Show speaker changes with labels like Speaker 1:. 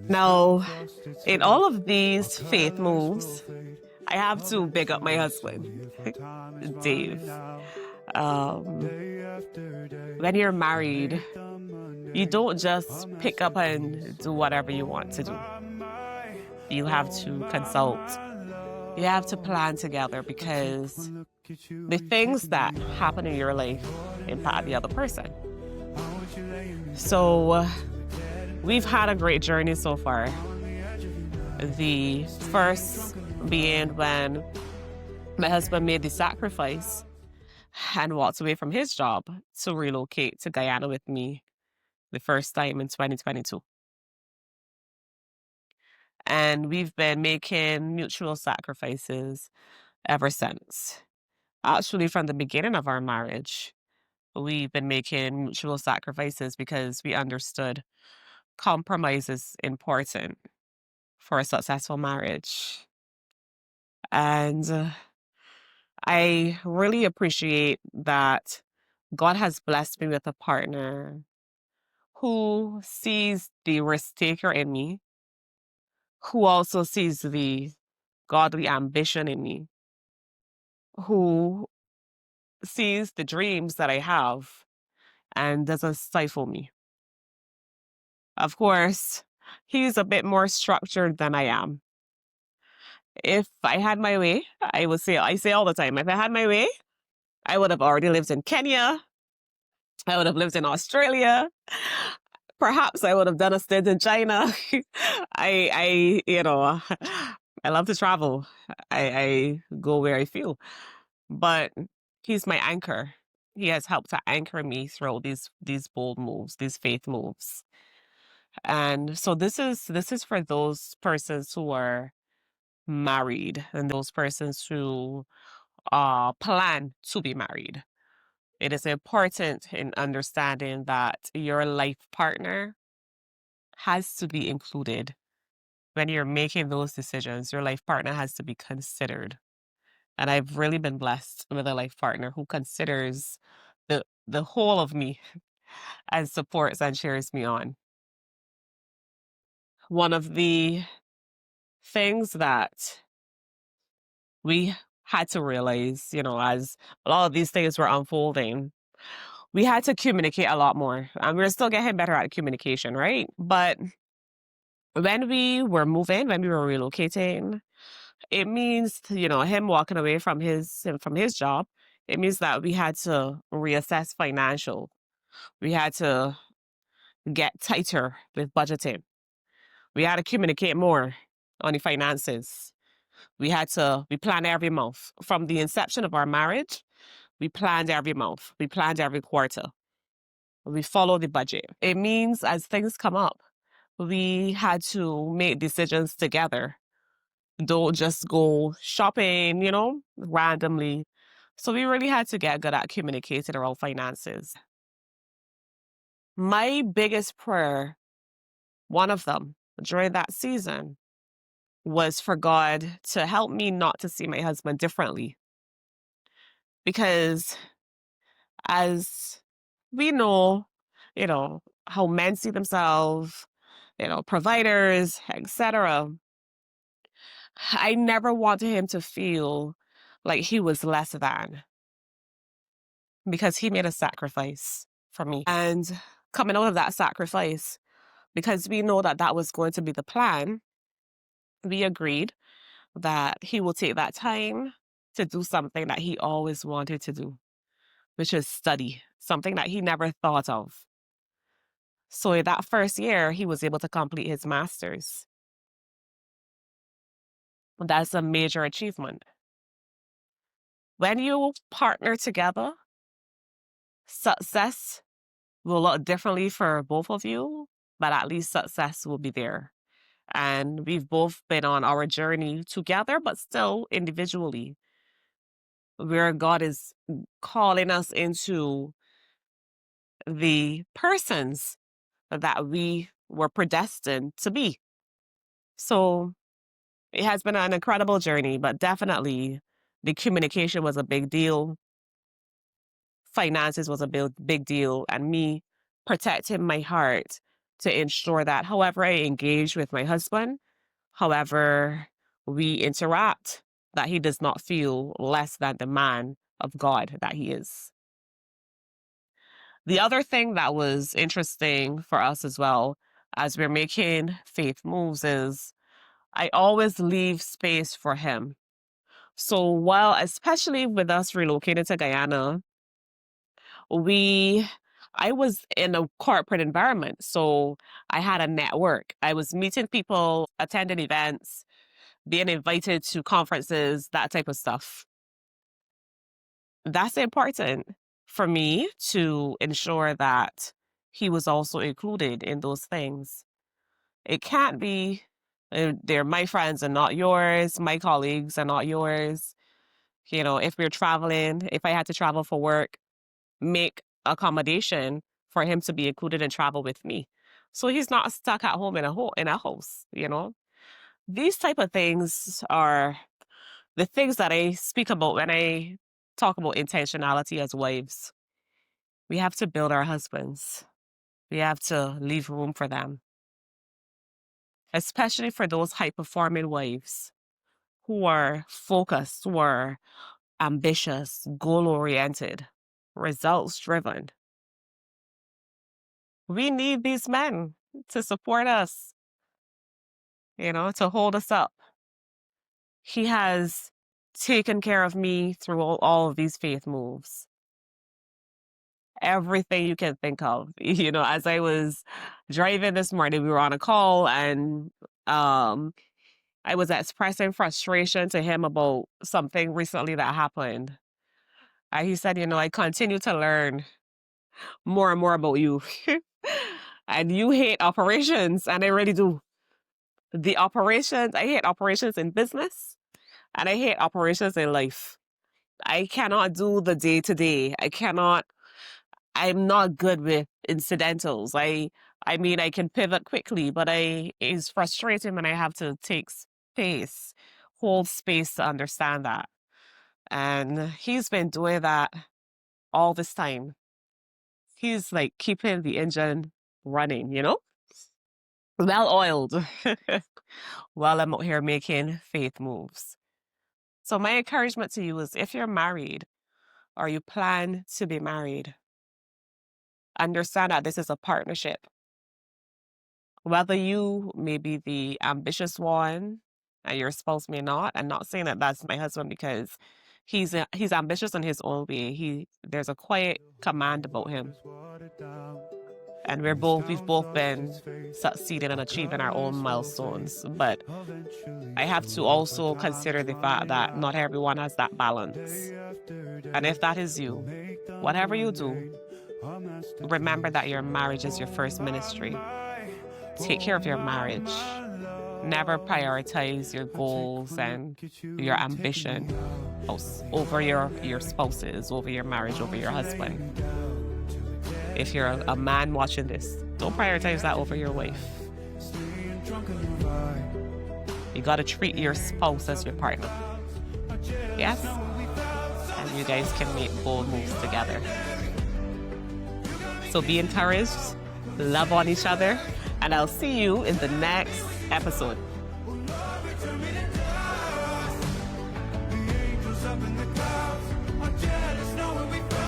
Speaker 1: Now, in all of these faith moves, I have to big up my husband, Dave. Um, when you're married, you don't just pick up and do whatever you want to do. You have to consult. You have to plan together because the things that happen in your life impact the other person. So we've had a great journey so far. The first being when my husband made the sacrifice and walked away from his job to relocate to Guyana with me the first time in 2022. And we've been making mutual sacrifices ever since. Actually, from the beginning of our marriage, we've been making mutual sacrifices because we understood compromise is important for a successful marriage. And I really appreciate that God has blessed me with a partner who sees the risk taker in me, who also sees the godly ambition in me, who sees the dreams that I have and doesn't stifle me. Of course, he's a bit more structured than I am. If I had my way, I say all the time, if I had my way, I would have already lived in Kenya. I would have lived in Australia. Perhaps I would have done a stint in China. I love to travel. I go where I feel. But he's my anchor. He has helped to anchor me through these bold moves, these faith moves. And so this is for those persons who are married and those persons who plan to be married. It is important in understanding that your life partner has to be included. When you're making those decisions, your life partner has to be considered. And I've really been blessed with a life partner who considers the whole of me and supports and cheers me on. One of the things that we had to realize, as a lot of these things were unfolding, we had to communicate a lot more. And we're still getting better at communication, right? But when we were moving, when we were relocating, it means, him walking away from his job. It means that we had to reassess financial. We had to get tighter with budgeting. We had to communicate more on the finances. We planned every month. From the inception of our marriage, we planned every month. We planned every quarter. We followed the budget. It means as things come up, we had to make decisions together. Don't just go shopping, randomly. So we really had to get good at communicating around finances. My biggest prayer, one of them during that season, was for God to help me not to see my husband differently. Because as we know, how men see themselves, providers, etc. I never wanted him to feel like he was less than, because he made a sacrifice for me. And coming out of that sacrifice, because we know that that was going to be the plan, we agreed that he will take that time to do something that he always wanted to do, which is study, something that he never thought of. So in that first year, he was able to complete his master's. That's a major achievement. When you partner together, success will look differently for both of you, but at least success will be there. And we've both been on our journey together, but still individually, where God is calling us into the persons that we were predestined to be. So it has been an incredible journey, but definitely the communication was a big deal. Finances was a big deal. And me protecting my heart to ensure that however I engage with my husband, however we interact, that he does not feel less than the man of God that he is. The other thing that was interesting for us as well as we're making faith moves is I always leave space for him. So while, especially with us relocating to Guyana, we I was in a corporate environment, so I had a network. I was meeting people, attending events, being invited to conferences, that type of stuff. That's important for me to ensure that he was also included in those things. It can't be, they're my friends and not yours, my colleagues and not yours. You know, if we're traveling, if I had to travel for work, make accommodation for him to be included and travel with me. So he's not stuck at home in a house, you know? These type of things are the things that I speak about when I talk about intentionality as wives. We have to build our husbands. We have to leave room for them, especially for those high performing wives who are focused, who are ambitious, goal oriented, results driven. We need these men to support us, you know, to hold us up. He has taken care of me through all of these faith moves. Everything you can think of. You know, as I was driving this morning, we were on a call and I was expressing frustration to him about something recently that happened. And he said, you know, I continue to learn more and more about you. And you hate operations, and I really do. The operations, I hate operations in business, and I hate operations in life. I cannot do the day to day. I'm not good with incidentals. I mean, I can pivot quickly, but it's frustrating when I have to take space, hold space to understand that. And he's been doing that all this time. He's like keeping the engine running, you know? Well oiled. While I'm out here making faith moves. So my encouragement to you is if you're married or you plan to be married, understand that this is a partnership. Whether you may be the ambitious one and your spouse may not, I'm not saying that that's my husband because he's ambitious in his own way. There's a quiet command about him. And we've both been succeeding and achieving our own milestones. But I have to also consider the fact that not everyone has that balance. And if that is you, whatever you do, remember that your marriage is your first ministry. Take care of your marriage. Never prioritize your goals and your ambition over your spouses, over your marriage, over your husband. If you're a man watching this, don't prioritize that over your wife. You got to treat your spouse as your partner. Yes? And you guys can make bold moves together. So be encouraged, love on each other, and I'll see you in the next episode.
Speaker 2: The angels up in the clouds.